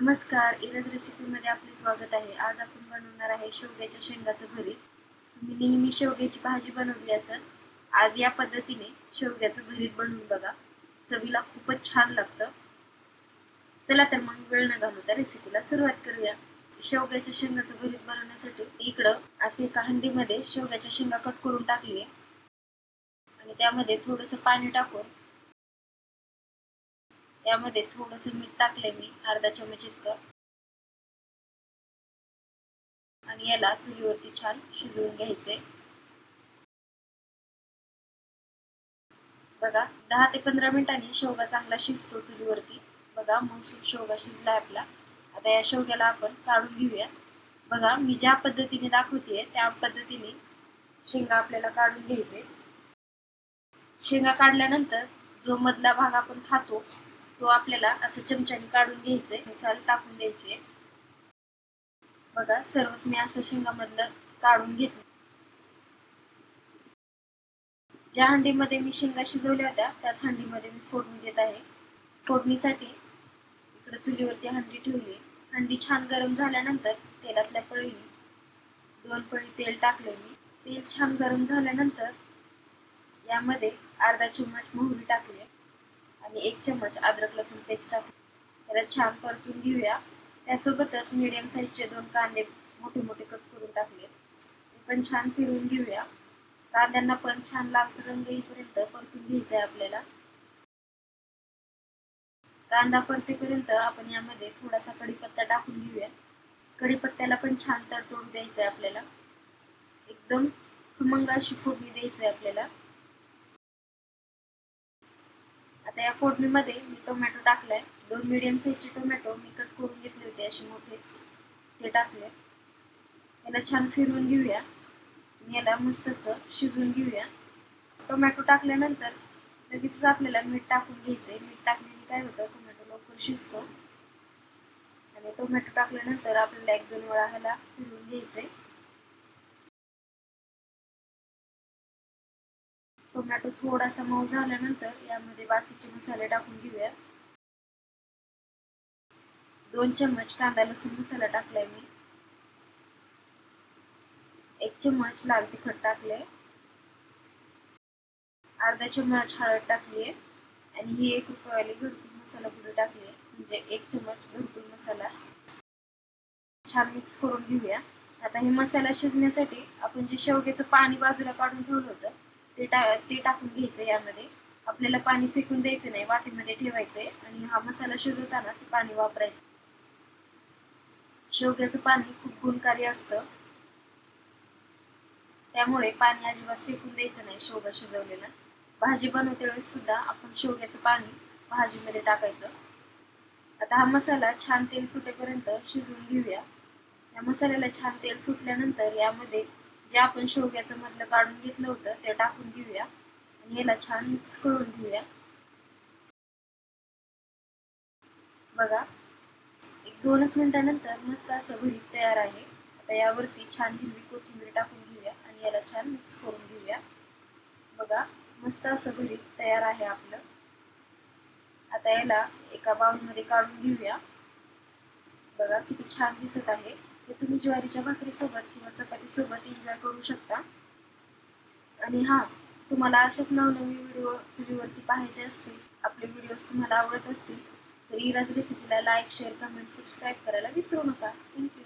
नमस्कार, इराज रेसिपीमध्ये आपले स्वागत आहे. आज आपण बनवणार आहे शेवग्याच्या शेंगाचं भरीत. तुम्ही नेहमी शेवग्याची भाजी बनवली असेल, आज या पद्धतीने शेवग्याचं भरीत बनवून बघा. चवीला खूपच छान लागतं. चला तर मग वेळ न घालवता रेसिपीला सुरुवात करूया. शेवग्याच्या शेंगाचं भरीत बनवण्यासाठी इकडं असे एका हंडीमध्ये शेवग्याच्या शेंगा कट करून टाकली आणि त्यामध्ये थोडंसं पाणी टाकून त्यामध्ये थोडंसं मीठ टाकले मी अर्धा चमच इतकं आणि याला चुलीवरती छान शिजवून घ्यायचे. बघा 10 ते 15 मिनिटांनी शेवगा चांगला शिजतो चुलीवरती. बघा मऊसूत शेवगा शिजलाय आपला. आता या शेवग्याला आपण काढून घेऊया. बघा मी ज्या पद्धतीने दाखवतेय त्या पद्धतीने शेंगा आपल्याला काढून घ्यायचे. शेंगा काढल्यानंतर जो मधला भाग आपण खातो तो आपल्याला असं चमच्याने काढून घ्यायचे, मिसाल टाकून द्यायचे. बघा सर्वच मी असं शेंगामधलं काढून घेतलं. ज्या हंडीमध्ये मी शेंगा शिजवल्या होत्या त्याच हंडीमध्ये मी फोडणी देत आहे. फोडणीसाठी इकडे चुलीवरती हंडी ठेवली. हंडी छान गरम झाल्यानंतर तेलातल्या पळीने 2 पळी तेल टाकले मी. तेल छान गरम झाल्यानंतर यामध्ये अर्धा चम्मच मोहरी टाकली आणि 1 चम्मच अद्रक लसूण पेस्ट टाकली. त्याला छान परतून घेऊया. त्यासोबतच मीडियम साईजचे 2 कांदे मोठे मोठे कट करून टाकले. ते पण छान फिरवून घेऊया. कांद्यांना पण छान लालसर रंग येईपर्यंत परतून घ्यायचं आहे आपल्याला. कांदा परतेपर्यंत आपण यामध्ये थोडासा कढीपत्ता टाकून घेऊया. कढीपत्त्याला पण छान तडतडू द्यायचं आहे आपल्याला. एकदम खमंग अशी फोडणी द्यायची आहे आपल्याला. आता या फोडणीमध्ये मी टोमॅटो टाकलाय. 2 मीडियम साईजचे टोमॅटो मी कट करून घेतले होते असे मोठेच, ते टाकले. याला छान फिरवून घेऊया. याला मस्त असं शिजवून घेऊया. टोमॅटो टाकल्यानंतर लगेचच आपल्याला मीठ टाकून घ्यायचंय. मीठ टाकल्याने काय होतं, टोमॅटो लवकर शिजतो. आणि टोमॅटो टाकल्यानंतर आपल्याला 1-2 वेळा ह्याला फिरवून घ्यायचंय. टोमॅटो थोडासा मऊ झाल्यानंतर यामध्ये बाकीचे मसाले टाकून घेऊया. 2 चम्मच कांदा लसूण मसाला टाकलाय मी. 1 चम्मच लाल तिखट टाकले. अर्धा चम्मच हळद टाकली आहे आणि ही 1 रुपयावाली घरकुल मसाला पुडी टाकली आहे, म्हणजे 1 चम्मच घरकुल मसाला. छान मिक्स करून घेऊया. आता हे मसाला शिजण्यासाठी आपण जे शेवग्याचं पाणी बाजूला काढून ठेवलं होतं ते टाकून घ्यायचं यामध्ये. आपल्याला पाणी फेकून द्यायचं नाही, वाटीमध्ये ठेवायचंय आणि हा मसाला शिजवताना ते पाणी वापरायचं. शेवग्याचं पाणी खूप गुणकारी असतं, त्यामुळे पाणी अजिबात फेकून द्यायचं नाही. शेवगा शिजवलेला भाजी बनवते वेळेस सुद्धा आपण शेवग्याचं पाणी भाजीमध्ये टाकायचं. आता हा मसाला छान तेल सुटेपर्यंत शिजवून घेऊया. या मसाल्याला छान तेल सुटल्यानंतर यामध्ये जे आपण शेवग्याचं मधलं काढून घेतलं होतं ते टाकून घेऊया आणि याला छान मिक्स करून घेऊया. बघा 1-2च मिनिटानंतर मस्त असं भरीत तयार आहे. आता यावरती छान हिरवी कोथिंबीर टाकून घेऊया आणि याला छान मिक्स करून घेऊया. बघा मस्त असं भरीत तयार आहे आपलं. आता याला एका बाउलमध्ये काढून घेऊया. बघा किती छान दिसत आहे. हे तुम्ही ज्वारीच्या भाकरीसोबत किंवा चपातीसोबत एन्जॉय करू शकता. आणि हा, तुम्हाला असेच नवनवीन व्हिडिओ चुलीवरती पाहायचे असतील, आपले व्हिडिओज तुम्हाला आवडत असतील तर इराज रेसिपीला लाईक, शेअर, कमेंट, सबस्क्राईब करायला विसरू नका. थँक्यू.